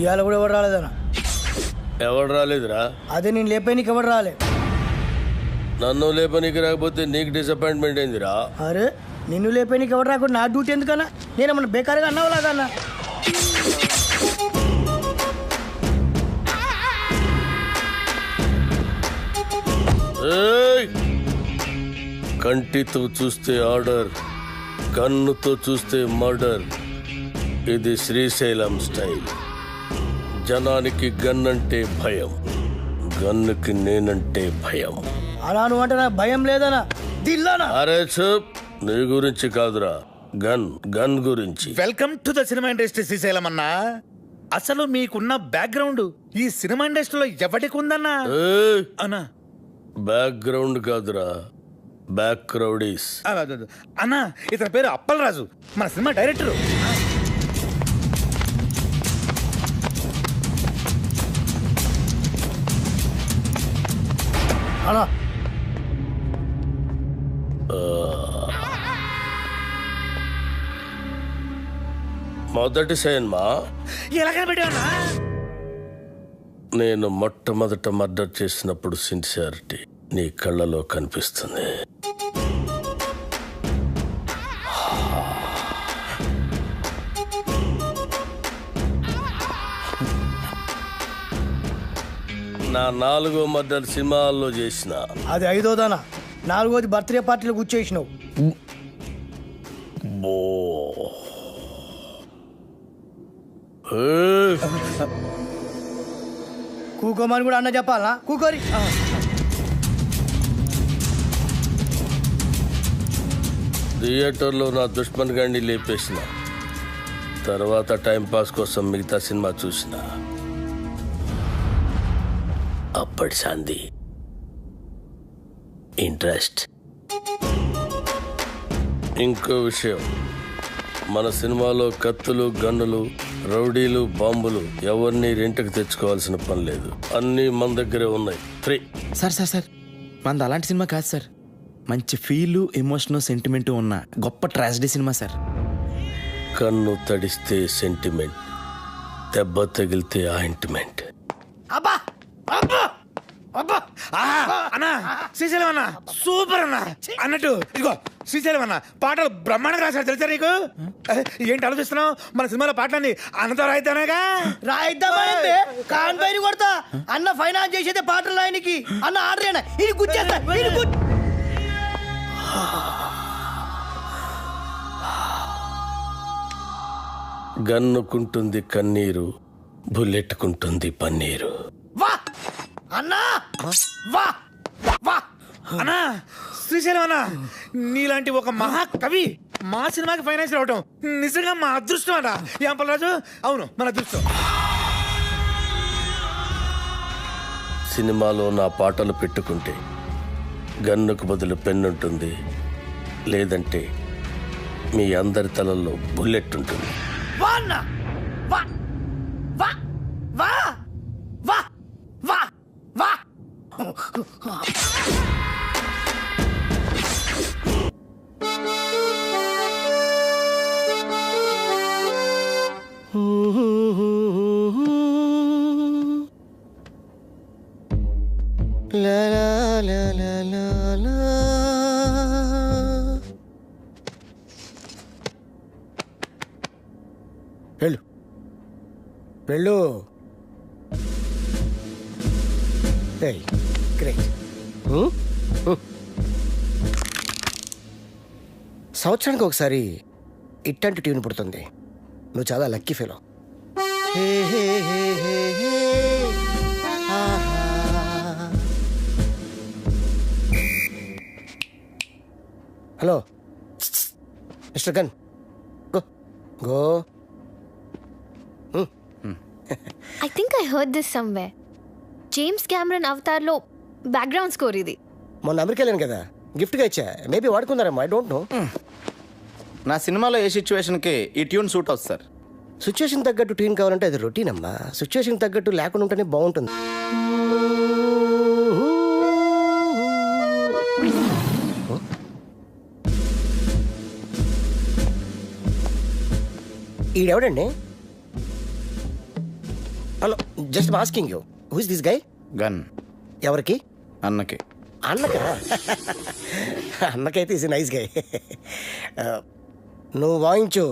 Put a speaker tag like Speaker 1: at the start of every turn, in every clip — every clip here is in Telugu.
Speaker 1: ఇవాళ కూడా ఎవరు రాలేదన్నా?
Speaker 2: ఎవడు రాలేదురా?
Speaker 1: అదే నేను లేపేనికి ఎవరు రాలే.
Speaker 2: నన్ను లేపనికి రాకపోతే నీకు డిసప్పాయింట్మెంట్ ఏందిరా?
Speaker 1: అరే నిన్ను లేపేనికి ఎవరు రాకుండా నా డ్యూటీ ఎందుకన్నా? నేనేమన్నా బేకారుగా అన్నావులాగా అన్నా?
Speaker 2: కంటితో చూస్తే ఆర్డర్, కన్నుతో చూస్తే మర్డర్. ఇది శ్రీశైలం స్టైల్. జనానికి గన్ అంటే భయం, గన్నుకి నేనంటే భయం.
Speaker 1: అలా నువ్వు అంటే నాకు భయం లేదనా? దిల్లానా?
Speaker 2: అరే చూప్, నీ గురించి కాదురా, గన్ గురించి.
Speaker 3: Welcome to the cinema industry Srisailam అన్నా. అసలు మీకున్న బ్యాక్గ్రౌండ్ ఈ సినిమా ఇండస్ట్రీలో ఎవరికి ఉందన్నా? అన్నా
Speaker 2: బ్యాక్గ్రౌండ్ కాదురా, బ్యాక్ క్రౌడీస్.
Speaker 3: అన్నా ఇతని పేరు అప్పలరాజు, మన సినిమా డైరెక్టరు.
Speaker 1: అలా
Speaker 2: మొదటి సినిమా
Speaker 3: ఎలా కనిపెట్టావన్నా?
Speaker 2: నేను మొట్టమొదట మర్డర్ చేసినప్పుడు సిన్సియారిటీ నీ కళ్ళలో కనిపిస్తుంది. నా 4వ మర్డర్ సినిమాల్లో చేసిన.
Speaker 1: అది 5వదనా? 4వది బర్త్డే పార్టీలో కూర్చేసినావు. కూకోమని కూడా అన్న చెప్పాలా? కూకోరి.
Speaker 2: థియేటర్లో నా దుష్మన్ గాడిని లేపేసిన తర్వాత టైంపాస్ కోసం మిగతా సినిమా చూసిన. అప్పటి సంధి ఇంట్రెస్ట్. ఇంకో విషయం, మన సినిమాలో కత్తులు, గన్నులు, రౌడీలు, బాంబులు ఎవరిని రెంట్కి తెచ్చుకోవాల్సిన పని లేదు. అన్నీ మన దగ్గరే ఉన్నాయి, ఫ్రీ.
Speaker 4: సార్ మనది అలాంటి సినిమా కాదు సార్. మంచి ఫీలు, ఎమోషను, సెంటిమెంటు ఉన్న గొప్ప ట్రాజడీ సినిమా సార్.
Speaker 2: కన్ను తడిస్తే సెంటిమెంట్, దెబ్బ తగిలితే ఆయింట్మెంట్.
Speaker 1: అబ్బా అబ్బా అబ్బా
Speaker 3: అన్నా శ్రీశైలం అన్నా సూపర్ అన్నా. అన్నట్టు ఇదిగో శ్రీశైలం అన్న పాటలు బ్రహ్మాండంగా రాశారు తెలుసా నీకు? ఏంటి ఆలోచిస్తున్నావు? మన సినిమాలో పాటలన్నీ అన్నతో రాయితానేగా.
Speaker 1: రాయిద్దామంటే కాన్ పైన కొడతా. అన్న ఫైనాన్స్ చేసేదే పాటలు రాయనికి. అన్న ఆర్డరేనా ఇది గుచ్చేస్తా.
Speaker 2: గన్నుకుంటుంది కన్నీరు, బుల్లెట్టుకుంటుంది పన్నీరు.
Speaker 1: వా అన్నా వా వా
Speaker 3: అన్నా శ్రీశైలం అన్నా, నీలాంటి ఒక మహాకవి మా సినిమాకి ఫైనాన్స్ రావటం నిజంగా మా అదృష్టం అన్నా. ఏం అప్పలరాజు? అవును, మన అదృష్టం.
Speaker 2: సినిమాలో నా పాటలు పెట్టుకుంటే గన్నుకు బదులు పెన్నుంటుంది, లేదంటే మీ అందరి తలల్లో బుల్లెట్ ఉంటుంది.
Speaker 1: వా అన్న వా వా వా వా వా వా.
Speaker 5: La la la la la la.
Speaker 1: వెళ్ళు వెళ్ళు. గ్రేట్.
Speaker 5: సంవత్సరానికి ఒకసారి ఇట్టంటి ట్యూన్ పుడుతుంది. నువ్వు చాలా lucky fellow. Hello mister gun go go.
Speaker 6: I think I heard this somewhere. James Cameron అవతార్లో బ్యాక్గ్రౌండ్ స్కోర్ ఇది.
Speaker 5: మొన్న అమెరికా వెళ్ళాను కదా, గిఫ్ట్గా ఇచ్చా. మేబీ వాడుకున్నారమ్మా, ఐ డోంట్ నో.
Speaker 4: నా సినిమాలో ఏ సిచ్యువేషన్కి ఈ ట్యూన్ సూట్ అవుతుంది సార్.
Speaker 5: సిచ్యువేషన్ తగ్గట్టు ట్యూన్ కావాలంటే అది రొటీన్ అమ్మా. సిచ్యువేషన్ తగ్గట్టు లేకుండా ఉంటేనే బాగుంటుంది. ఈడెవడండి? Hello, just asking you, who is this guy?
Speaker 4: Gun
Speaker 5: ఎవరికి?
Speaker 4: అన్నకి.
Speaker 5: అన్నకా? అన్నకైతే ఈజ్ నైస్ గై. నువ్వు వాయించు.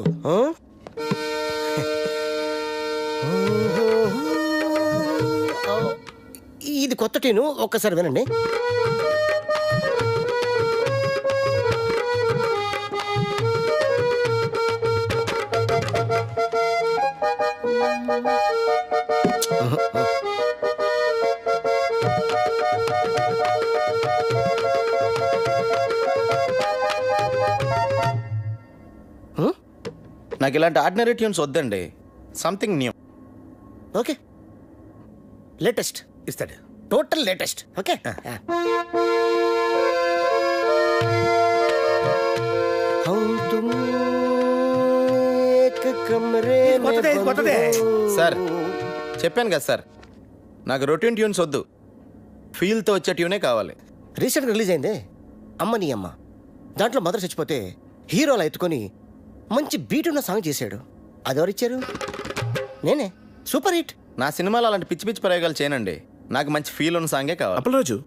Speaker 5: ఇది కొత్త టీను, ఒక్కసారి వినండి.
Speaker 4: నాకు ఇలాంటి ఆర్డినరీ ట్యూన్స్ వద్దండి, సంథింగ్ న్యూ.
Speaker 5: ఓకే, లేటెస్ట్
Speaker 3: ఇస్తాడు.
Speaker 5: Total latest. ఓకే,
Speaker 3: కొత్తదే, కొత్తదే.
Speaker 4: సార్ చెప్పాను కదా సార్, నాకు రొటీన్ ట్యూన్స్ వద్దు, ఫీల్తో వచ్చే ట్యూనే కావాలి.
Speaker 5: రీసెంట్గా రిలీజ్ అయింది అమ్మ నీ అమ్మ. దాంట్లో మదర్ చచ్చిపోతే హీరోలు ఎత్తుకొని మంచి బీట్ ఉన్న సాంగ్ చేశాడు. అది ఎవరిచ్చారు? నేనే. Super hit.
Speaker 4: నా సినిమాలో అలాంటి పిచ్చి పిచ్చి ప్రయోగాలు చేయనండి, నాకు మంచి ఫీల్ ఉన్న సాంగే కావాలి.
Speaker 7: అప్పలరాజు,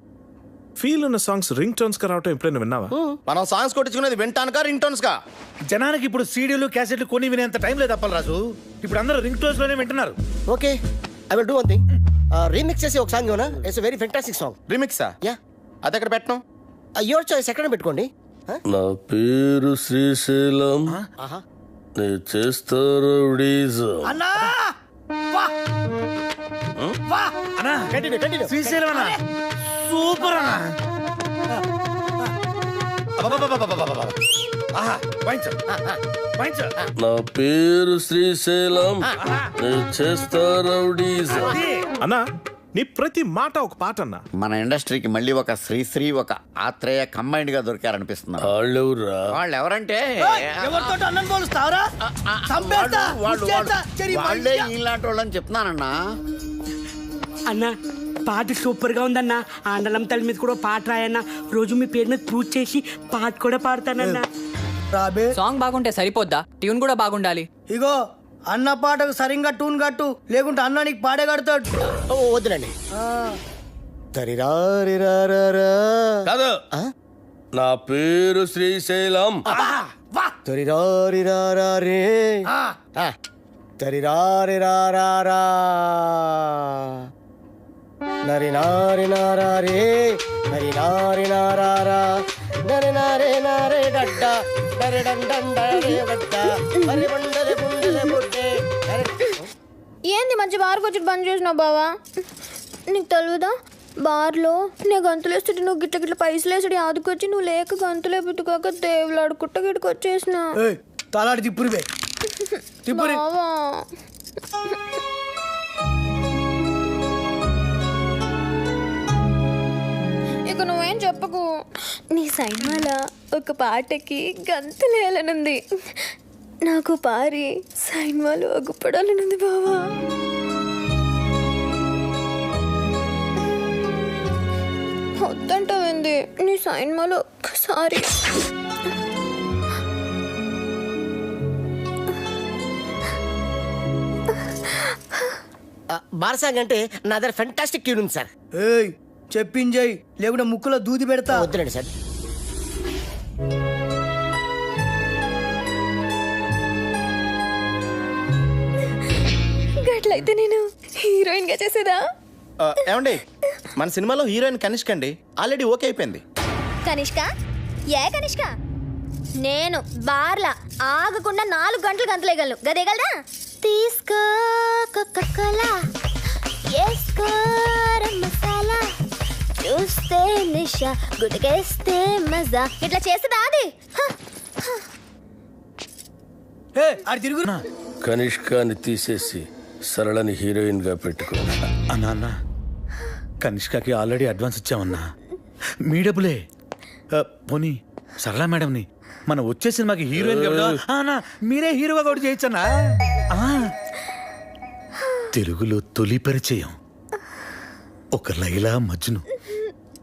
Speaker 7: ఫీల్ ఉన్న సాంగ్స్ రింగ్ టోన్స్ గా రావటం ఎప్పుడైనా విన్నావా?
Speaker 4: మనం సాంగ్స్ కొట్టించుకునేది వింటానుకా రింగ్ టోన్స్ కా?
Speaker 3: జనానికి ఇప్పుడు సీడీలు క్యాసెట్లు కొని వినేంత టైం లేదు అప్పలరాజు. ఇప్పుడు అందరూ రింగ్ టోన్స్ లోనే వింటున్నారు.
Speaker 5: Okay, I will do one thing. Remix చేసి ఒక సాంగ్ ఇవ్వనా? It's very fantastic song.
Speaker 4: రిమిక్సా?
Speaker 5: యా,
Speaker 4: అది ఎక్కడ పెట్టను?
Speaker 5: Your choice. ఎక్కడ పెట్టుకోండి.
Speaker 2: నా పేరు శ్రీశైలం, నే చేస్తారు
Speaker 1: అన్నా వా వా
Speaker 3: అన్నా,
Speaker 5: కంటిన్యూ కంటిన్యూ.
Speaker 3: శ్రీశైలం అన్నా, సూపర్ అన్నా. అబ్బబ్బబ్బబ్బబ్బబ్బబ్బ. ఆహా, వాయించు, వాయించు.
Speaker 2: నా పేరు శ్రీశైలం, నే చేస్తారు
Speaker 3: అది.
Speaker 7: అన్నా, నీ ప్రతి మాట ఒక పాట అన్నా.
Speaker 8: మన ఇండస్ట్రీకి మళ్ళీ ఒక శ్రీశ్రీ ఒక ఆత్రేయ కంబైన్డ్ గా దొరికారనిపిస్తున్నారు.
Speaker 2: వాళ్ళెవరా?
Speaker 8: వాళ్ళు ఎవరంటే
Speaker 1: ఎవరితో అన్నం పోలుస్తావరా? చంపేస్తా, గుచ్చేస్తా, చెరి
Speaker 8: వాళ్ళే
Speaker 1: మంచిగా.
Speaker 8: ఇలాంటి వాళ్ళని చెప్తున్నానన్నా.
Speaker 9: అన్న పాట సూపర్ గా ఉందన్న. ఆండలం తల్లి మీద కూడా పాట రాయన్న. రోజు మీ పేరు మీద పూజ చేసి పాట కూడా పాడతానన్నా.
Speaker 1: రాబే
Speaker 10: సాంగ్ బాగుంటే సరిపోద్దా, ట్యూన్ కూడా బాగుండాలి.
Speaker 1: ఇగో అన్న పాటకు సరిగ్గా టూన్ కట్టు, లేకుంటే అన్న నీకు పాడే కడతాడు.
Speaker 5: ఓ వద్దులండి. తరిరారిరారా.
Speaker 2: కాదు, నా పేరు శ్రీశైలం.
Speaker 5: తరిరారిరారా రే. తరిరారిరారా. నరి నారి నారా రే. నరి నారి నారా. నరి నారే నారే డడ్డ. నరి డండే వడ్డ. హరి బండలే గుండెలే బుడ్డే.
Speaker 6: ఏంది మంచి బార్కి వచ్చి బంద్ చేసినావు బావా? నీకు తెలియదా, బార్లో నేను గంతులు వేస్తుంటే నువ్వు గిట్ల గిట్ల పైసలు వేసాడు ఆదుకొచ్చి నువ్వు లేక గంతులే పుట్టుకోక దేవులాడు కుట్ట గిట్టుకు వచ్చేసిన
Speaker 1: తలాడి తిప్పురివే తిప్పురి.
Speaker 6: బావా. ఇక నువ్వేం చెప్పకు. నీ సైన్మాల ఒక పాటకి గంతులేయాలనుంది. నాకు పారి సైన్మాలు అగుపడాలనుంది బావా. వద్దంటావేంది? నీ సైన్మాలు ఒక్కసారి.
Speaker 5: బార్ సాంగ్ అంటే నా దగ్గర ఫెంటాస్టిక్ ట్యూన్ ఉంది సార్.
Speaker 1: ఏయ్ చెప్పింజయ్, లేకుంటే ముక్కులో దూది పెడతా.
Speaker 5: వద్దులండి సార్.
Speaker 6: గట్లయితే నేను హీరోయిన్ గా చేసేదా?
Speaker 4: ఏమండి, మన సినిమాలో హీరోయిన్ కనిష్క అండి, ఆల్రెడీ ఓకే అయిపోయింది.
Speaker 6: కనిష్క? ఏ కనిష్క? నేను బార్లా ఆగకుండా 4 గంటలు గంతలేయగలను. గదేగలరా? తీసుకో కోకా-కోలా, వేసుకో మసాలా, చూస్తే నిష గుడికేస్తే మజా ఇట్లా చేస్తుందా అది
Speaker 1: అది తిరుగు
Speaker 2: కనిష్కాని తీసేసి సరళని హీరోయిన్ గా పెట్టుకో.
Speaker 3: అన్న కనిష్కకి ఆల్రెడీ అడ్వాన్స్ ఇచ్చామన్నా. మీ డబ్బులే. పోనీ సరళ మేడంని మన వచ్చే సినిమాకి హీరోయిన్ గా మీరే హీరోగా కూడా చేయొచ్చన్నా. తెలుగులో తొలి పరిచయం, ఒక లైలా మజ్ను,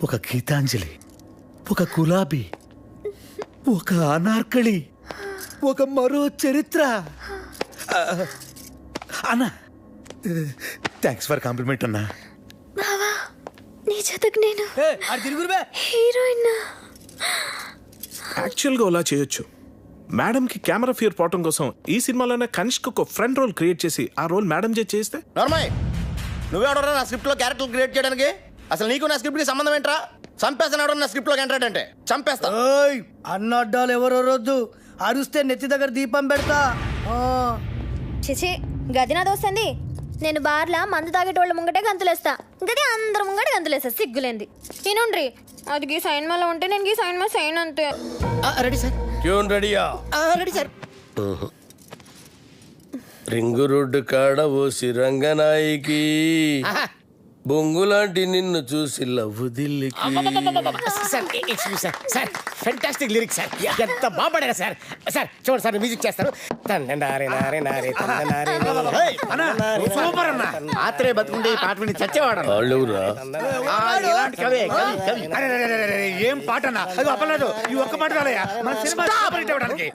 Speaker 3: ఒక గీతాంజలి, ఒక గులాబీ, ఒక అనార్కళి, ఒక మరో చరిత్ర. అన్నా థ్యాంక్స్ ఫర్ కాంప్లిమెంట్ అన్నా.
Speaker 6: బావా నీ జతకు నేను
Speaker 1: అది తిరుగు
Speaker 6: హీరోయిన్.
Speaker 7: యాక్చువల్గా అలా చేయొచ్చు. మేడంకి కెమెరా ఫియర్ పోవటం కోసం ఈ సినిమాలోనే కనిష్క్ ఒక ఫ్రంట్ రోల్ క్రియేట్ చేసి ఆ రోల్ మేడం చేస్తే.
Speaker 5: నార్మల్ నువ్వెవడరా నా స్క్రిప్ట్ లో క్యారెక్టర్ క్రియేట్ చేయడానికి? అసలు నీకు నా స్క్రిప్ట్ కి సంబంధం ఏంట్రా? చంపేస్తాను నా స్క్రిప్ట్ లో ఎంటర్ అంటే చంపేస్తా.
Speaker 1: అన్న అడ్డాలు ఎవరో రొద్దు, అరుస్తే నెత్తి దగ్గర దీపం పెడతా.
Speaker 6: చిచి గది నా దోస్తంది. నేను బార్లా మందు తాగేటోళ్ళ ముంగటే గంతులేస్తా, గది అందరు ముంగట గంతులేస్తా. సిగ్గులేంది నేనుండ్రి. అది గీ సైన్ మాలో ఉంటే నేను గీ సైన్ మా సైన్ అంతే.
Speaker 5: Ready sir.
Speaker 2: ట్యూన్ రెడీయా?
Speaker 5: Ready sir.
Speaker 2: రింగు రోడ్డు కాడ ఓసి రంగనాయికి బొంగులాంటి నిన్ను చూసి లవ్వు దిల్లికి.
Speaker 5: Sir fantastic lyrics sir. ఎంత బాగుపడారా సార్. సార్ చూడండి సార్ మ్యూజిక్ చేస్తారు. ఆత్రే బతుకుంటే ఈ పాట విని చచ్చేవాడు.
Speaker 2: వాళ్ళెవరా?
Speaker 5: ఇలాంటి కవి కవి.
Speaker 3: ఏం పాట అన్నా? అది అప్పలేదు. ఈ ఒక్క పాట రాలయ్యా మన సినిమా ఇవ్వడానికి.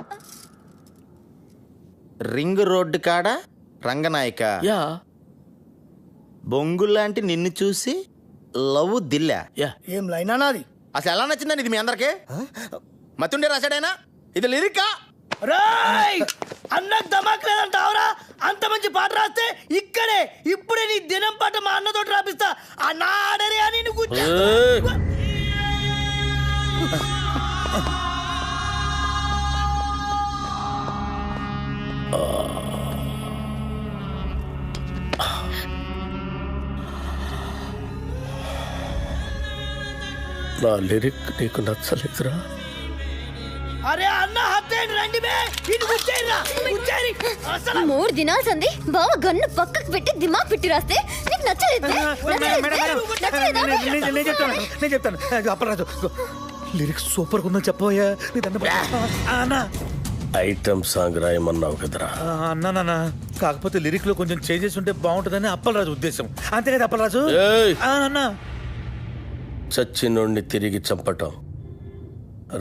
Speaker 8: రింగ్ రోడ్డు కాడ రంగనాయక, బొంగులాంటి నిన్ను చూసి లవ్ దిల్లా.
Speaker 1: ఏం లైనా నాది?
Speaker 5: అసలు ఎలా నచ్చిందండి ఇది మీ అందరికి? మతుండే రాశాడైనా ఇది లిరికా?
Speaker 1: రాయ్ అన్నకు దమాక్ లేదంటావురా? అంత మంచి పాట రాస్తే ఇక్కడే ఇప్పుడే నీ దినం పాట మా అన్నతోటి రాపిస్తా. అన్న ఆడరే అని నువ్వు
Speaker 2: నా లిరిక్ నీకు నచ్చలేదురా?
Speaker 1: అరే అన్న హత్తేండి రండి బే. ఇది గుచ్చేయరా గుచ్చేరి. అసలు
Speaker 6: 3 దినాలు సంది బావ గన్ను పక్కకు పెట్టి దిమాగ్ పెట్టి రాస్తే నీకు నచ్చలేదు.
Speaker 3: నేను చెప్తాను అప్పరాజు. లిరిక్స్ సూపర్ ఉందని చెప్పబోయా.
Speaker 2: ఐటమ్ సాంగ్ రాయమన్నావు కదరా?
Speaker 3: అన్నా కాకపోతే లిరిక్ లో కొంచెం చేంజెస్ ఉంటే బాగుంటుందని అప్పలరాజు ఉద్దేశం. అంతే కదా అప్పలరాజు? అన్నా
Speaker 2: చచ్చినోడిని తిరిగి చంపటం,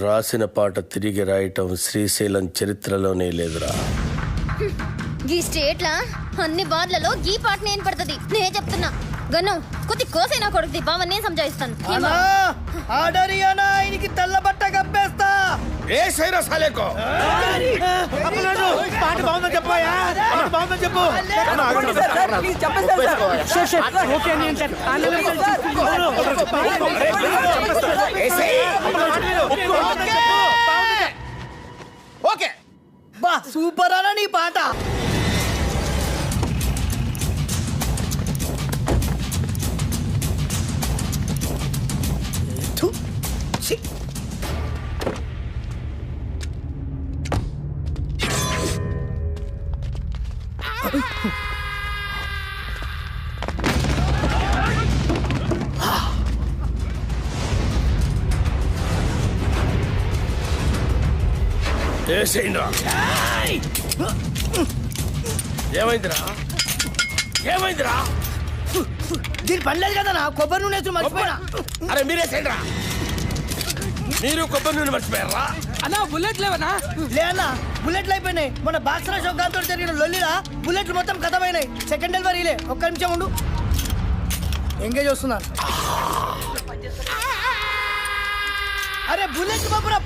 Speaker 2: రాసిన పాట తిరిగి రాయటం శ్రీశైలం చరిత్రలోనే లేదురా.
Speaker 6: ఈ స్టేట్ లా అన్ని బార్లలో గీ పాట నేను పడుతుంది. నేనే చెప్తున్నా గన్ను కొద్ది కోసైనా కొడుకుది బావ నేను సంజాయిస్తాను.
Speaker 1: ఆడరి అన్న ఆయనకి తెల్ల బట్ట కప్పేస్తా.
Speaker 2: ఏ సైరా సాలేకో
Speaker 3: అప్పలరాజు పాట బాగుందని చెప్పబోయా. బాగుందని చెప్పు.
Speaker 5: ఓకే
Speaker 1: బా సూపర్ అన్న నీ పాట.
Speaker 2: ఏమైందిరా? ఏమైందిరా?
Speaker 1: దీని పనిలేదు కదా నా కొబ్బరి నూనె వేసి మర్చిపోయినా.
Speaker 2: అరే మీరేసేంద్రా? మీరు కొబ్బరి నూనె మర్చిపోయారా?
Speaker 9: అన్నా బుల్లెట్ లేవనా?
Speaker 1: లే అన్న బుల్లెట్లు అయిపోయినాయి. మన బాక్సరా షోకాంతో జరిగిన లొల్లిలా బుల్లెట్లు మొత్తం కథమైనాయి. సెకండ్ డెలివరీలే. ఒక్క నిమిషం ఉండు, ఎంగేజ్ వస్తున్నాను. అరే బుల్లెట్ బాబురా.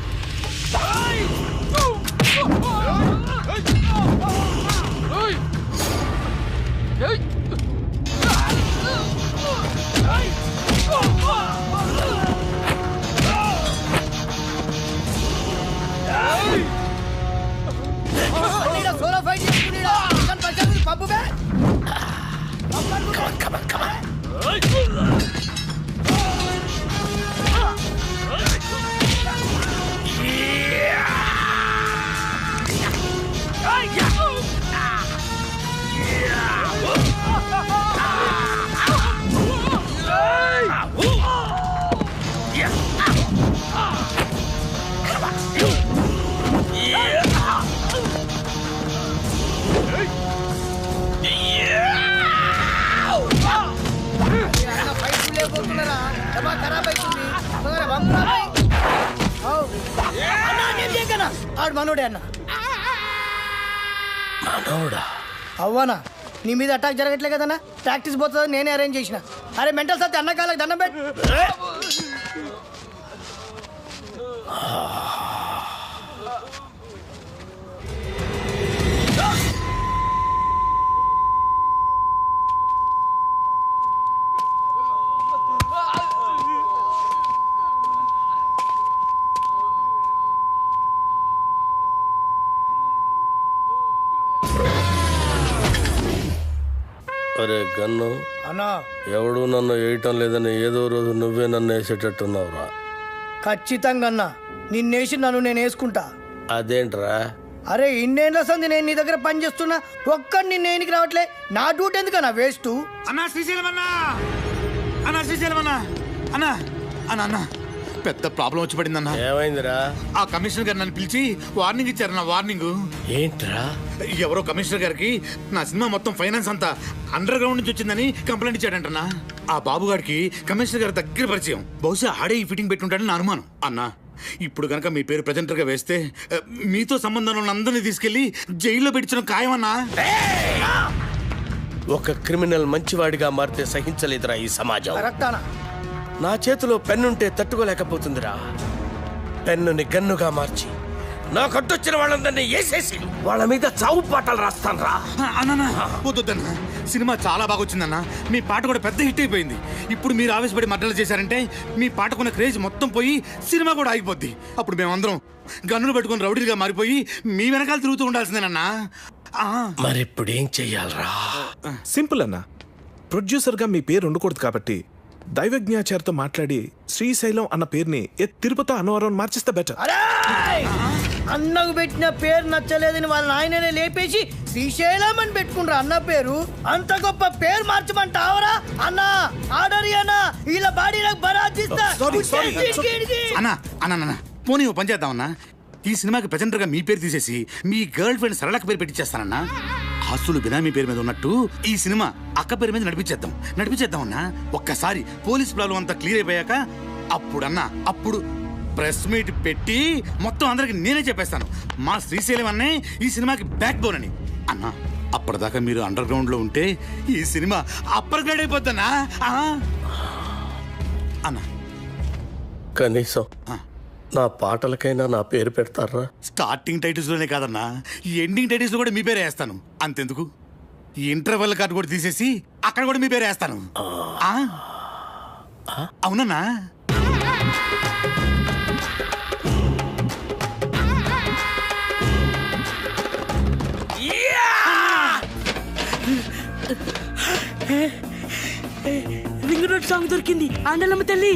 Speaker 1: సోలో ఫైట్ చేసుకుని పప్పు బే. చేసుకున్నారా డబ్బా ఖరాబ్ అవుతుంది తొందరగా పంపురా బాయ్. అన్నా నేను చేయకనా ఆడు మనోడే అన్న.
Speaker 2: మనోడా?
Speaker 1: అవ్వనా నీ మీద అటాక్ జరగట్లే కదన్నా, ప్రాక్టీస్ పోతుంది నేనే అరేంజ్ చేసిన. అరే మెంటల్ సత్తి అన్న కాళ్ళకి దండం పెట్టు.
Speaker 2: అరే గన్ను,
Speaker 1: అన్నా
Speaker 2: ఎవడు నన్ను వేయటం లేదని ఏదో రోజు నువ్వే నన్ను వేసేటట్టున్నావురా.
Speaker 1: ఖచ్చితంగా అన్నా నిన్నేసి నన్ను నేను వేసుకుంటా.
Speaker 2: అదేంట్రా?
Speaker 1: అరే ఇన్నేళ్ళ సంది నేను నీ దగ్గర పని చేస్తున్నా, ఒక్కడు నిన్న ఏనికి రావట్లే. నా డ్యూటీ ఎందుకన్నా వేస్ట్?
Speaker 3: అన్నా శ్రీశైలం అన్నా, అన్నా శ్రీశైలం అన్నా, అన్నా అన్నా అన్నా పెద్ద ప్రాబ్లం వచ్చి పడిందన్నా.
Speaker 2: ఏమైందిరా?
Speaker 3: ఆ కమిషనర్ గారు నన్ను పిలిచి వార్నింగ్ ఇచ్చారు. నా వార్నింగ్
Speaker 2: ఏంట్రా?
Speaker 3: ఎవరో కమిషనర్ గారికి నా సినిమా మొత్తం ఫైనాన్స్ అంతా అండర్ గ్రౌండ్ నుంచి వచ్చిందని కంప్లైంట్ ఇచ్చాడంటన్నా. ఆ బాబు గారికి కమిషనర్ గారి దగ్గర పరిచయం, బహుశా ఆడే ఈ ఫిట్టింగ్ పెట్టుంటాడని నా అనుమానం. అన్నా ఇప్పుడు కనుక మీ పేరు ప్రెజెంటర్ గా వేస్తే మీతో సంబంధం ఉన్న అందరినీ తీసుకెళ్లి జైల్లో పెట్టించడం ఖాయమన్నా.
Speaker 2: ఒక క్రిమినల్ మంచివాడిగా మారితే సహించలేదురా ఈ సమాజం.
Speaker 1: కరెక్టానా?
Speaker 2: నా చేతిలో పెన్నుంటే తట్టుకోలేకపోతుందిరా. పెన్నుని గన్నుగా మార్చి నా కట్టొచ్చిన వాళ్ళందరినీ వేసేసి వాళ్ళ మీద చావు పాటలు రాస్తాను రా.
Speaker 3: అన్నా వద్దన్నా, సినిమా చాలా బాగా వచ్చిందన్నా. మీ పాట కూడా పెద్ద హిట్ అయిపోయింది. ఇప్పుడు మీరు ఆవేశపడి మర్డర్లు చేశారంటే మీ పాటకున్న క్రేజ్ మొత్తం పోయి సినిమా కూడా ఆగిపోద్ది. అప్పుడు మేమందరం గన్నులు పట్టుకుని రౌడీలుగా మారిపోయి మీ వెనకాల తిరుగుతూ ఉండాల్సిందేనన్నా.
Speaker 2: మరిప్పుడు ఏం చెయ్యాలరా?
Speaker 7: సింపుల్ అన్న, ప్రొడ్యూసర్ గా మీ పేరు ఉండకూడదు కాబట్టి దైవజ్ఞాచారితో మాట్లాడి శ్రీశైలం అన్న పేరుని తిరుపతి అన్నవరం మార్చిస్తే బెటర్.
Speaker 1: అరే అన్నకు పెట్టిన పేరు నచ్చలేదని వాళ్ళ ఆయననే లేపేసి శ్రీశైలం అని పెట్టుకుంటారు అన్న పేరు. అంత గొప్ప పేరు మార్చమంటావరా అన్నా? ఆర్డర్ అన్నా, వీళ్ళ బాడీ నాకు బరాజిస్తా.
Speaker 3: అన్నా అన్నా పోనీ ఓ పని చేద్దామన్నా, ఈ సినిమాకి ప్రెజెంటర్ గా మీ పేరు తీసేసి మీ గర్ల్ ఫ్రెండ్ సరళక్క పేరు పెట్టించేస్తానన్నా. ఆస్తులు బినామీ పేరు మీద ఉన్నట్టు ఈ సినిమా అక్క పేరు మీద నడిపించేద్దామన్నా. ఒక్కసారి పోలీస్ ప్రాబ్లం అంతా క్లియర్ అయిపోయాక అప్పుడు ప్రెస్ మీట్ పెట్టి మొత్తం అందరికి నేనే చెప్పేస్తాను మా శ్రీశైలం అన్నే ఈ సినిమాకి బ్యాక్ బోన్ అని. అన్నా అప్పటిదాకా మీరు అండర్ గ్రౌండ్ లో ఉంటే ఈ సినిమా అప్పర్ గ్రేడ్ అయిపోద్దన్నా. అన్నా
Speaker 2: కనీసం నా పాటలకైనా నా పేరు పెడతారా?
Speaker 3: స్టార్టింగ్ టైటిల్స్ లోనే కాదన్నా, ఎండింగ్ టైటిల్స్ లో కూడా మీ పేరే వేస్తాను. అంతెందుకు ఇంటర్వెల్ కార్డు కూడా తీసేసి అక్కడ కూడా మీ పేరే వేస్తాను. అవునన్నా?
Speaker 9: రింగ్ రోడ్ సాంగ్ దొరికింది. ఆండలమ్మ తల్లి.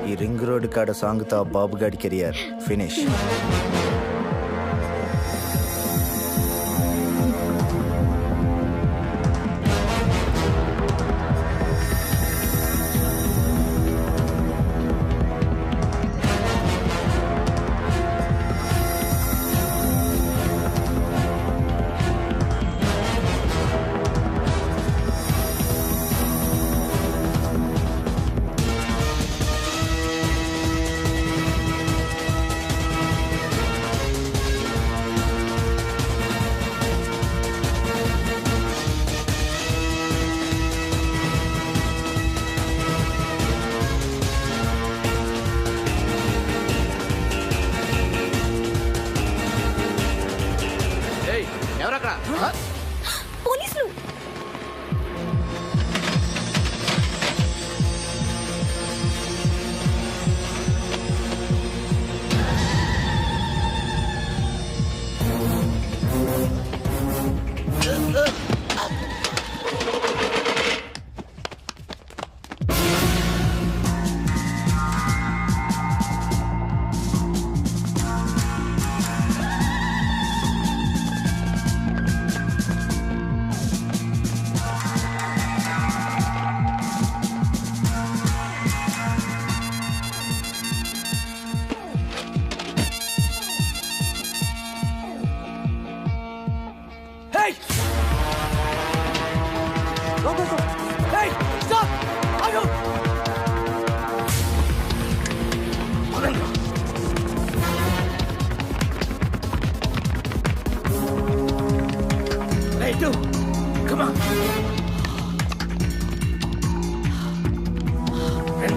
Speaker 11: ఈ రింగ్ రోడ్ కాడ సాంగ్తో బాబు గాడి కెరియర్ ఫినిష్.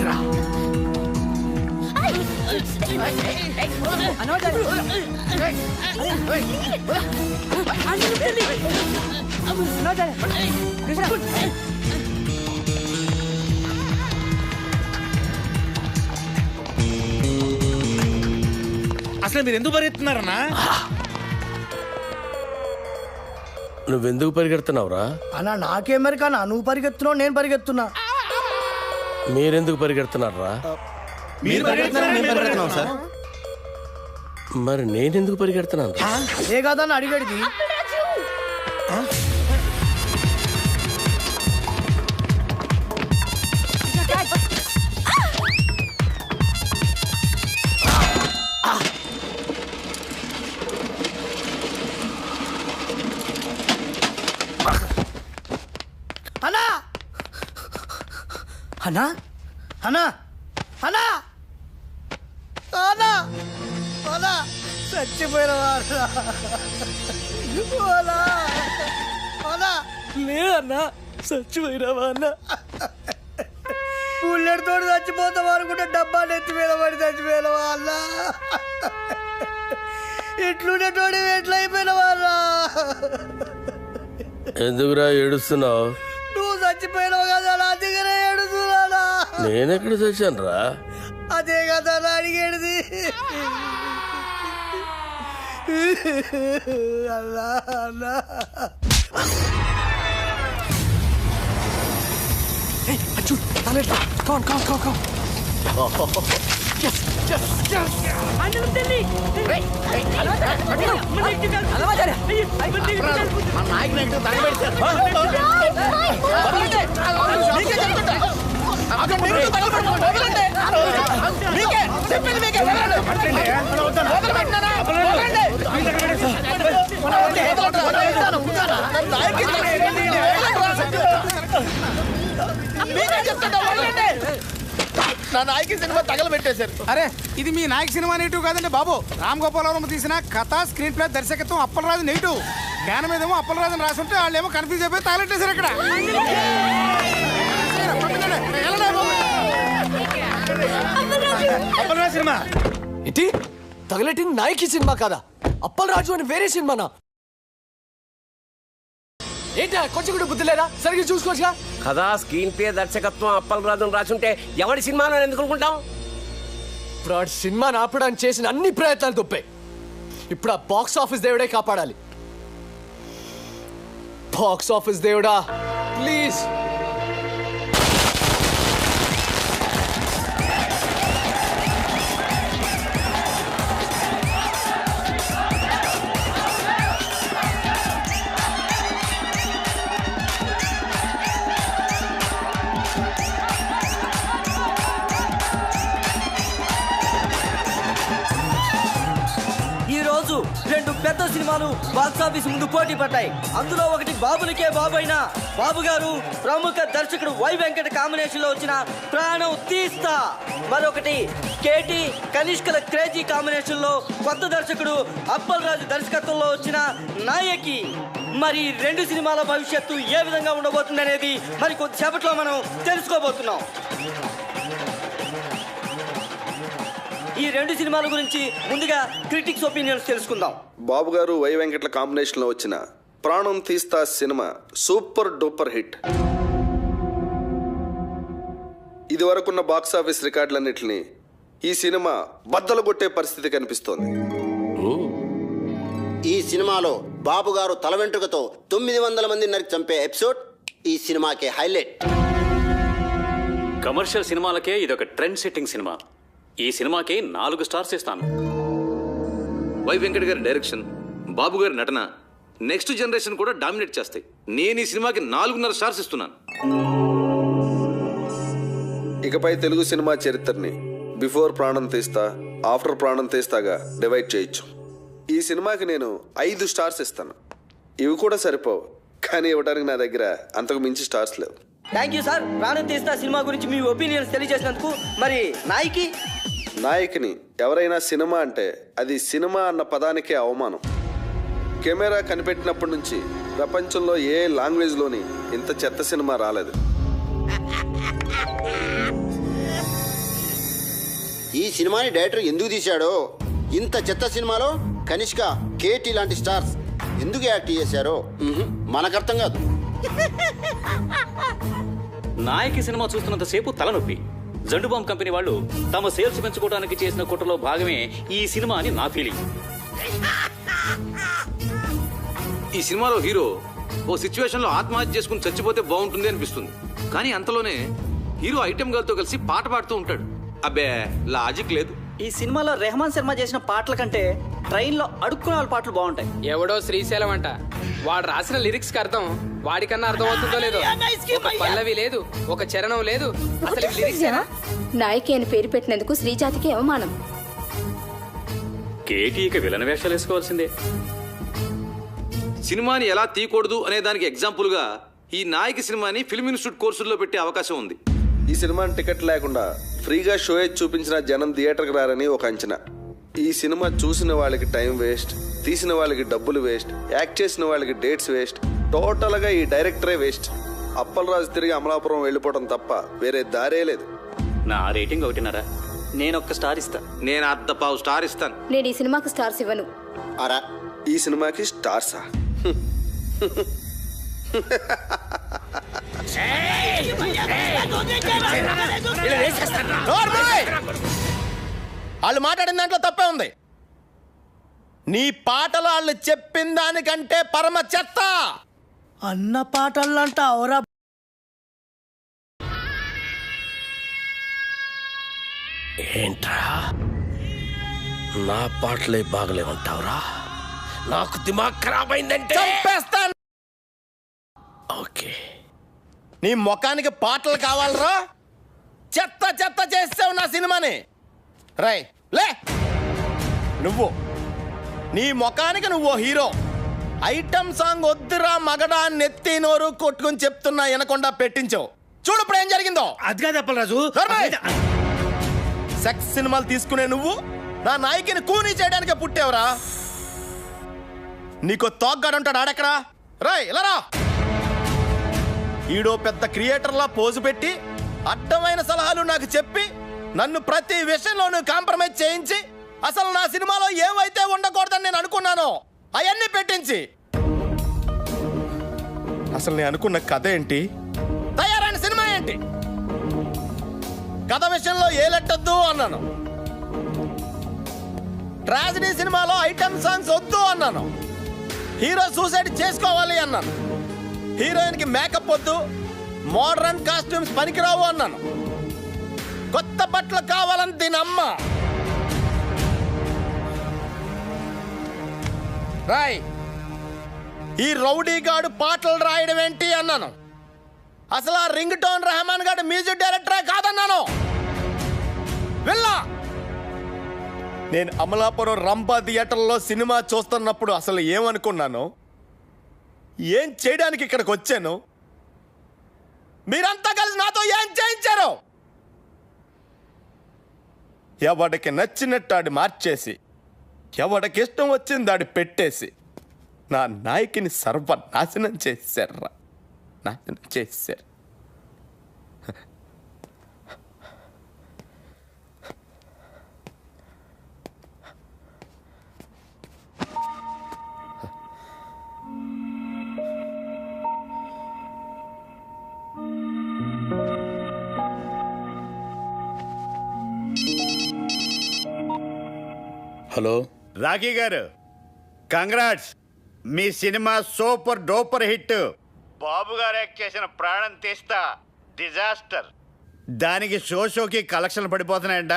Speaker 12: ఏంట్రా
Speaker 3: అసలు మీరు ఎందుకు పరిగెత్తున్నారన్నా?
Speaker 2: నువ్వెందుకు పరిగెడుతున్నావురా?
Speaker 1: అన్నా నాకేమరికన్నా, నువ్వు పరిగెత్తున్నావు, నేను పరిగెత్తున్నా.
Speaker 2: మీరెందుకు పరిగెడుతున్నారా? మరి నేనెందుకు పరిగెడుతున్నాను?
Speaker 1: ఏ కాదని అడిగడిది. అన్నా అన్నా అన్నా అన్నా అన్నా అన్నా చచ్చిపోయిన లేదన్నా, చచ్చిపోయినావా అన్న? బుల్లెట్ తోటి చచ్చిపోతాం అనుకుంటే డబ్బా నెత్తి మీద పడి చచ్చిపోయినవా అన్న? ఇట్లుండేటోడి ఎట్లయిపోయినవా అన్న?
Speaker 2: ఎందుకురా ఏడుస్తున్నావు?
Speaker 1: నువ్వు చచ్చిపోయినావు కదా, నా దగ్గర ఏడుస్తున్నా.
Speaker 2: నేనెక్కడ చచ్చాను రా?
Speaker 1: అదే కదా నా అడిగేది. అల్లా అల్లా
Speaker 12: నా నాయకి సినిమా తగలబెట్టేశారు. అరే ఇది మీ నాయక సినిమా నెగిటివ్ కాదండి బాబు. రామ్ గోపాలవరం తీసిన కథ, స్క్రీన్ ప్లే, దర్శకత్వం అప్పలరాజు నెగిటివ్. జ్ఞానం మీదేమో అప్పలరాజు రాసి ఉంటే వాళ్ళు ఏమో కన్ఫ్యూజ్ అయిపోయి తగలెట్టేశారు ఇక్కడ.
Speaker 3: అప్పలరాజు సినిమా
Speaker 13: ఏంటి తగలెట్టింది నాయకి సినిమా కాదా? అప్పలరాజు అని వేరే సినిమానా? ఏంటా కొంచెం కూడా బుద్ధి లేదా? సరిగ్గా చూసుకోవచ్చుగా.
Speaker 14: కథ, స్క్రీన్ ప్లే, దర్శకత్వం అప్పలరాజు రాసుంటే ఎవరి సినిమాలో ఎందుకు అనుకుంటాం?
Speaker 13: ఇప్పుడు ఆ సినిమాని ఆపడానికి చేసిన అన్ని ప్రయత్నాలు తప్పాయి. ఇప్పుడు ఆ బాక్స్ ఆఫీస్ దేవుడే కాపాడాలి. బాక్స్ ఆఫీస్ దేవుడా ప్లీజ్.
Speaker 15: రెండు పెద్ద సినిమాలు బాక్సాఫీస్ ముందు పోటీ పడ్డాయి. అందులో ఒకటి బాబులకే బాబు అయిన బాబు గారు ప్రముఖ దర్శకుడు వై వెంకట కాంబినేషన్ లో వచ్చిన ప్రాణం తీస్తా, మరొకటి కేటీ కనిష్కల క్రేజీ కాంబినేషన్ లో కొత్త దర్శకుడు అప్పలరాజు దర్శకత్వంలో వచ్చిన నాయకి. మరి రెండు సినిమాల భవిష్యత్తు ఏ విధంగా ఉండబోతుంది అనేది మరి కొద్దిసేపట్లో మనం తెలుసుకోబోతున్నాం. ఈ రెండు సినిమాల గురించి ముందుగా క్రిటిక్స్ ఒపీనియన్స్ తెలుసుకుందాం.
Speaker 16: బాబు గారు వై వెంకట్ల కాంబినేషన్ లో వచ్చిన ప్రాణం తీస్తా సినిమా సూపర్ డూపర్ హిట్. ఇది వరకున్న బాక్సాఫీస్ రికార్డులన్నింటినీ ఈ సినిమా బద్దలు కొట్టే పరిస్థితి కనిపిస్తోంది.
Speaker 17: ఈ సినిమాలో బాబు గారు తల వెంట్రుకతో 900 మంది నరికి చంపే ఎపిసోడ్ ఈ సినిమాకే హైలైట్.
Speaker 18: కమర్షియల్ సినిమాలకే ఇదొక ట్రెండ్ సెట్టింగ్ సినిమా. ఈ సినిమాకి 4 స్టార్స్ ఇస్తాను.
Speaker 19: వై వెంకట్ గారి డైరెక్షన్, బాబు గారి నటన నెక్స్ట్ జనరేషన్ కూడా డామినేట్ చేస్తాయి. నేను ఈ సినిమాకి 4.5 స్టార్స్ ఇస్తున్నాను.
Speaker 16: ఇకపై తెలుగు సినిమా చరిత్రని బిఫోర్ ప్రాణం తీస్తా, ఆఫ్టర్ ప్రాణం తీస్తాగా డివైడ్ చేయొచ్చు. ఈ సినిమాకి నేను 5 స్టార్స్ ఇస్తాను. ఇవి కూడా సరిపోవు, కానీ ఇవ్వడానికి నా దగ్గర అంతకు మించి స్టార్స్ లేవు.
Speaker 15: Thank you sir. ప్రాణం తీస్తా సినిమా గురించి మీ ఒపీనియన్స్ తెలియజేసినందుకు. మరి
Speaker 16: నాయకిని ఎవరైనా సినిమా అంటే అది సినిమా అన్న పదానికే అవమానం. కెమెరా కనిపెట్టినప్పటి నుంచి ప్రపంచంలో ఏ లాంగ్వేజ్లోని ఇంత చెత్త సినిమా రాలేదు.
Speaker 17: ఈ సినిమాని డైరెక్టర్ ఎందుకు తీశాడో, ఇంత చెత్త సినిమాలో కనిష్క, కేటీ లాంటి స్టార్స్ ఎందుకు యాక్ట్ చేశారో మనకు అర్థం కాదు.
Speaker 18: నాయకి సినిమా చూస్తున్నంతసేపు తలనొప్పి. జండుబామ్ కంపెనీ వాళ్ళు తమ సేల్స్ పెంచుకోవడానికి చేసిన కుట్రలో భాగమే ఈ సినిమా అని నా ఫీలింగ్.
Speaker 19: ఈ సినిమాలో హీరో ఓ సిచ్యువేషన్ లో ఆత్మహత్య చేసుకుని చచ్చిపోతే బాగుంటుంది అనిపిస్తుంది. కానీ అంతలోనే హీరో ఐటెం గర్ల్ తో కలిసి పాట పాడుతూ ఉంటాడు. అబ్బే లాజిక్ లేదు.
Speaker 15: ఈ సినిమాలో రెహమాన్ శర్మ చేసిన పాటల కంటే ట్రైన్ లో అడుక్కునే వాళ్ళ పాటలు బాగుంటాయి.
Speaker 13: ఎవడో శ్రీశైలం అంట, వాడు రాసిన లిరిక్స్ కి అర్థం వాడికన్నా అర్థం అవుతుందో లేదో. ఒక పల్లవి లేదు, ఒక చరణం లేదు, అసలు లిరిక్స్
Speaker 20: నాయకి అని పేరు పెట్టినందుకు శ్రీజాతికి అవమానం.
Speaker 18: కేటీ ఇక విలన వేషాలు వేసుకోవాల్సిందే.
Speaker 19: సినిమాని ఎలా తీయకూడదు అనే దానికి ఎగ్జాంపుల్ గా ఈ నాయకి సినిమాని ఫిల్మ్ ఇన్స్టిట్యూట్ కోర్సుల్లో పెట్టే అవకాశం ఉంది.
Speaker 16: ఈ సినిమాని టికెట్ లేకుండా ఫ్రీగా షో చూపించిన జనం థియేటర్కి రారని ఒక అంచనా. ఈ సినిమా చూసిన వాళ్ళకి టైం వేస్ట్, తీసిన వాళ్ళకి డబ్బులు వేస్ట్, యాక్ట్ చేసిన వాళ్ళకి డేట్స్ వేస్ట్, టోటల్గా ఈ డైరెక్టరే వేస్ట్. అప్పలరాజు తిరిగి అమలాపురం వెళ్ళిపోవడం తప్ప వేరే దారే లేదు.
Speaker 18: నా రేటింగ్ 1.5.
Speaker 15: నేను ఒక్క స్టార్ ఇస్తా.
Speaker 19: నేను 1/2 స్టార్ ఇస్తాను.
Speaker 20: నేను ఈ సినిమాకి స్టార్స్ ఇవ్వను.
Speaker 16: అరా ఈ సినిమాకి స్టార్సా?
Speaker 12: వాళ్ళు మాట్లాడిన దాంట్లో తప్పే ఉంది. నీ పాటలు వాళ్ళు చెప్పిన దానికంటే పరమ చెత్త.
Speaker 1: అన్న పాటలంట అవరా.
Speaker 2: ఏంట్రా నా పాటలే బాగలేమంటావురా? నాకు దిమాగ్ ఖరాబ్ అయిందంటే
Speaker 12: చంపేస్తాను.
Speaker 2: ఓకే,
Speaker 12: నీ ముఖానికి పాటలు కావాలరా? చెత్త చెత్త చేసావు నా సినిమాని. రై లే, నువ్వు నీ ముఖానికి నువ్వు హీరో. ఐటమ్ సాంగ్ వద్దురా మగడా నెత్తి నోరు కొట్టుకుని చెప్తున్నా వినకుండా పెట్టించావు. చూడు ఇప్పుడు ఏం జరిగిందో.
Speaker 3: అది కాదు అప్పలరాజు.
Speaker 12: సెక్స్ సినిమాలు తీసుకునే నువ్వు నా నాయకిని కూనీ చేయడానికే పుట్టావురా. నీకు తోగ్గాడుంటాడు ఆడెక్కడా? రాయ్ ఇలా రా. ఈడో పెద్ద క్రియేటర్లా పోజు పెట్టి అడ్డమైన సలహాలు నాకు చెప్పి నన్ను ప్రతి విషయంలోనూ కాంప్రమైజ్ చేయించి అసలు నా సినిమాలో ఏవైతే ఉండకూడదని నేను అనుకున్నానో అవన్నీ పెట్టించి అసలు నేను అనుకున్న కథ ఏంటి, తయారైన సినిమా ఏంటి? కథ విషయంలో ఏ లెట్టొద్దు అన్నాను. ట్రాజడీ సినిమాలో ఐటమ్ సాంగ్స్ వద్దు అన్నాను. హీరో సూసైడ్ చేసుకోవాలి అన్నాను. హీరోయిన్ కి మేకప్ వద్దు, మోడర్న్ కాస్ట్యూమ్స్ పనికిరావు అన్నాను. కొత్త బట్టలు కావాలని దీని అమ్మ. రాయ్ ఈ రౌడీ గాడు పాటలు రాయడం ఏంటి అన్నాను. అసలు ఆ రింగ్ టోన్ రెహమాన్ గాడు మ్యూజిక్ డైరెక్టరే కాదన్నాను. వెళ్ళా నేను అమలాపురం రంభా థియేటర్లో సినిమా చూస్తున్నప్పుడు అసలు ఏమనుకున్నాను, ఏం చేయడానికి ఇక్కడికి వచ్చాను, మీరంతా కలిసి నాతో ఏం చేయించారు? ఎవడికి నచ్చినట్టు ఆడి మార్చేసి ఎవడికి ఇష్టం వచ్చింది ఆడి పెట్టేసి నా నాయకిని సర్వనాశనం చేశారా, నాశనం చేశారు.
Speaker 2: హలో
Speaker 21: రాఖీ గారు, కంగ్రాట్స్. మీ సినిమా సూపర్ డూపర్ హిట్. బాబు గారు యాక్ట్ చేసిన ప్రాణం తీస్తా డిజాస్టర్. దానికి షోకి కలెక్షన్లు పడిపోతున్నాయట.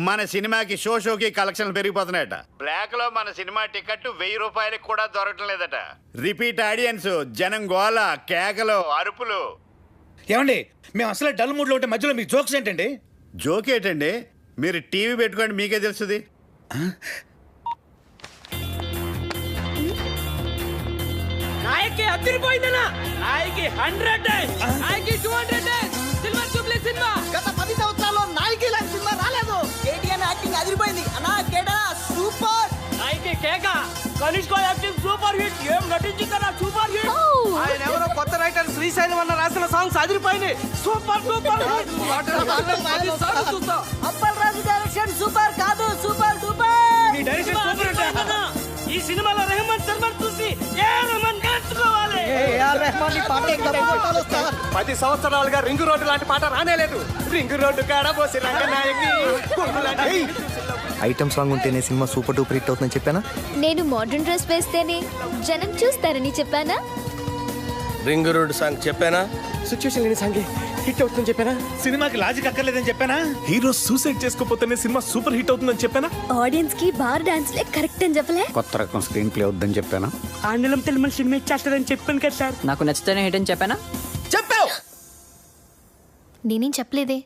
Speaker 21: మన సినిమాకి షోకి కలెక్షన్లు పెరిగిపోతున్నాయట. బ్లాక్ లో మన సినిమా టికెట్ 1000 రూపాయలకి కూడా దొరకటం లేదట. రిపీట్ ఆడియన్స్, జనం గోల, కేకలు, అరుపులు.
Speaker 3: ఏమండి మేము అసలు డల్ మూడ్ లో ఉంటే మధ్యలో మీ జోక్స్ ఏంటండి?
Speaker 21: జోక్ ఏంటండి? మీరు టీవీ పెట్టుకోండి, మీకే తెలుస్తుంది.
Speaker 9: నాయకి అదిరిపోయిందనా? నాయకి 100 డేస్, నాయకి 200 డేస్, సిల్వర్ జూబ్లీ సినిమా.
Speaker 1: గత 10 సంవత్సరాల్లో నాయకి లాంటి సినిమా రాలేదు. కేటీఆర్ యాక్టింగ్ అదిరిపోయింది అన్నా. కేడా సూపర్.
Speaker 9: నాయకి కేక, కనిష్క యాక్టింగ్ సూపర్ హిట్. ఏం నటించిందన్నా, సూపర్ హిట్. ఆయన ఎవరో కొత్త రైటర్ శ్రీశైలం అన్న రాసిన సాంగ్స్ అదిరిపోయినాయి. Super super hit.
Speaker 1: Appalaraju direction super
Speaker 10: 10 సంవత్సరాలుగా రింగు రోడ్డు లాంటి పాట రానేలేదు. రింగు రోడ్డు కాడ పోసి రంగనాయకి
Speaker 11: ఐటమ్ సాంగ్ ఉంటేనే సినిమా సూపర్ డూపర్ హిట్ అవుతుందని చెప్పానా?
Speaker 6: నేను మోడర్న్ డ్రెస్ వేస్తేనే జనం చూస్తారని చెప్పానా?
Speaker 2: రింగు రోడ్డు సాంగ్ చెప్పానా?
Speaker 10: సిచ్యువేషన్ లేని సాంగ్ హిట్ అవుతుందని చెప్పానా?
Speaker 3: సినిమాకి లాజిక్ అక్కర్లేదని చెప్పానా?
Speaker 7: హీరో సూసైడ్ చేసుకోపోతేనే సినిమా సూపర్ హిట్ అవుతుందని చెప్పానా?
Speaker 6: ఆడియన్స్ కి బార్ డాన్స్ లే కరెక్ట్ అని చెప్పలే?
Speaker 11: కొత్త రకం స్క్రీన్ ప్లే వద్దని చెప్పానా?
Speaker 9: ఆండలం తెలుగు సినిమా ఇచ్చేస్తారని చెప్పాను కదా సార్.
Speaker 15: నాకు నచ్చితేనే హిట్ అని చెప్పానా?
Speaker 10: చెప్పావు.
Speaker 6: నేనేం చెప్పలేదే.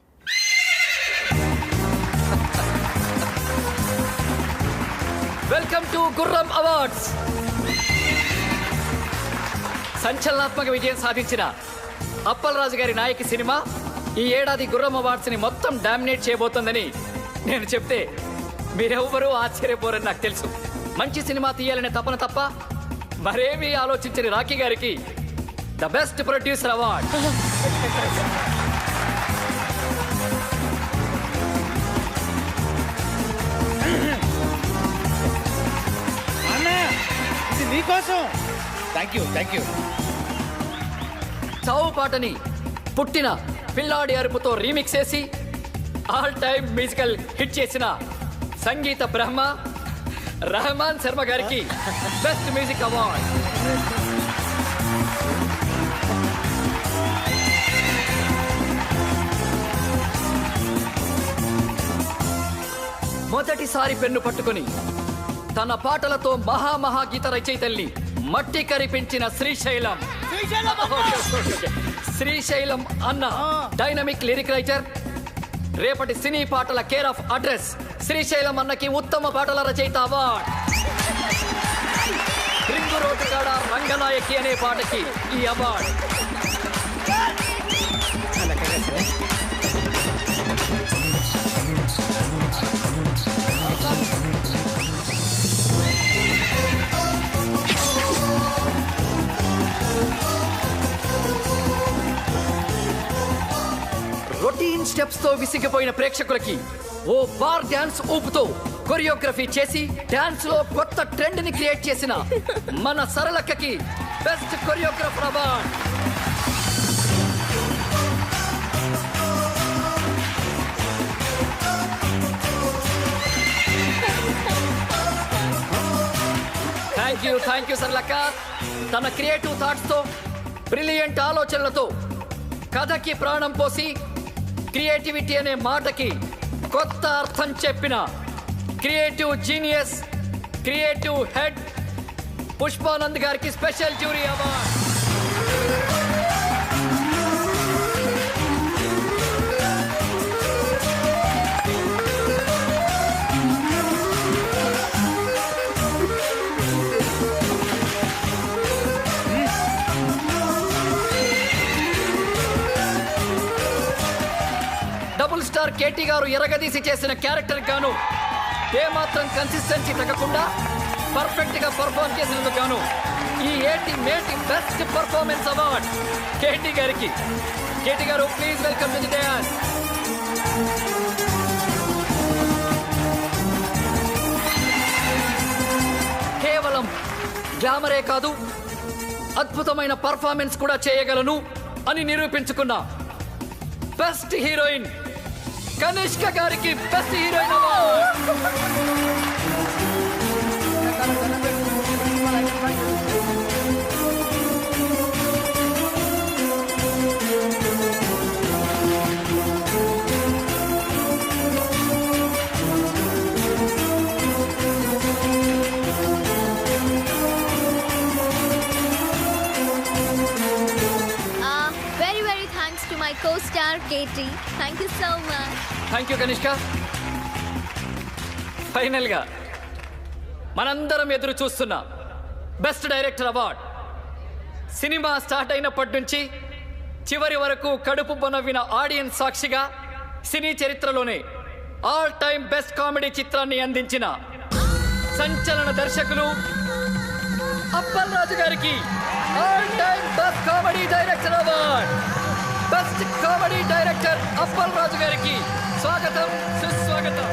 Speaker 15: వెల్కమ్ టు గుర్రం అవార్డ్స్. సంచలనాత్మక విజయం సాధించిన అప్పలరాజు గారి నాయకి సినిమా ఈ ఏడాది గుర్రం అవార్డ్స్ ని మొత్తం డామినేట్ చేయబోతోందని నేను చెప్తే మీరెవ్వరూ ఆశ్చర్యపోరని నాకు తెలుసు. మంచి సినిమా తీయాలనే తపన తప్ప మరేమీ ఆలోచించని రాఖీ గారికి ద బెస్ట్ ప్రొడ్యూసర్ అవార్డ్.
Speaker 3: ఇది నీకోసం. Thank you.
Speaker 15: చావు పాటని పుట్టిన పిల్లాడి అరుపుతో రీమిక్స్ చేసి ఆల్ టైమ్ మ్యూజికల్ హిట్ చేసిన సంగీత బ్రహ్మ రెహమాన్ శర్మ గారికి బెస్ట్ మ్యూజిక్ అవార్డ్. మొదటిసారి పెన్ను పట్టుకొని తన పాటలతో మహాగీత రచయితల్ని మట్టి కరిపించిన శ్రీశైలం అన్న డైనమిక్ లిరిక్ రైటర్. రేపటి సినీ పాటల కేర్ ఆఫ్ అడ్రస్ శ్రీశైలం అన్నకి ఉత్తమ పాటల రచయిత అవార్డ్. రింగు రోడ్డు కాడ రంగనాయకి అనే పాటకి ఈ అవార్డ్. రొటీన్ స్టెప్స్ తో విసిగిపోయిన ప్రేక్షకులకి ఓ బార్ డాన్స్ ఊపుతో కొరియోగ్రఫీ చేసి డాన్స్ లో కొత్త ట్రెండ్ ని క్రియేట్ చేసిన మన సరళక్కకి best choreographer award. Thank you Saralakka. తన క్రియేటివ్ థాట్స్ తో బ్రిలియంట్ ఆలోచనలతో కథకి ప్రాణం పోసి క్రియేటివిటీ అనే మాటకి కొత్త అర్థం చెప్పిన creative genius, creative head Pushpanand గారికి special jury award. Double star KT గారు ఎరగదీసి చేసిన క్యారెక్టర్ గాను ఏమాత్రం కన్సిస్టెన్సీ తగ్గకుండా పర్ఫెక్ట్ గా పర్ఫార్మ్ చేసినందుకు గాను ఈ మేటి బెస్ట్ పర్ఫార్మెన్స్ అవార్డ్ కేటీ గారికి. కేటీ గారు please welcome to the dance. కేవలం గ్లామరే కాదు అద్భుతమైన పర్ఫార్మెన్స్ కూడా చేయగలను అని నిరూపించుకున్న బెస్ట్ హీరోయిన్ కనిష్క గారికి best heroine award.
Speaker 6: Very thanks to my co-star Katie. Thank you so much.
Speaker 15: Thank you Kanishka. Final గా మనందరం ఎదురు చూస్తున్న best director award. Cinema start అయినప్పటి నుంచి చివరి వరకు కడుపు బొనవిన ఆడియన్స్ సాక్షిగా సినీ చరిత్రలోనే ఆల్ టైమ్ బెస్ట్ కామెడీ చిత్రాన్ని అందించిన సంచలన దర్శకులు అప్పలరాజు గారికి all time best comedy director award. Best comedy director Appalaraju గారికి స్వాగతం, సుస్వాగతం.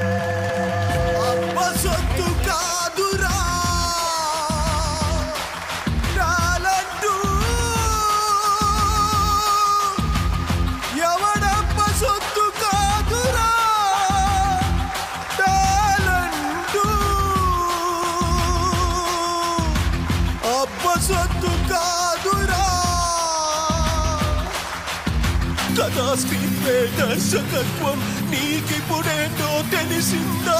Speaker 4: కథ స్క్రీన్ ప్లే దర్శకత్వం నీకిప్పుడేంటో తెలిసిందా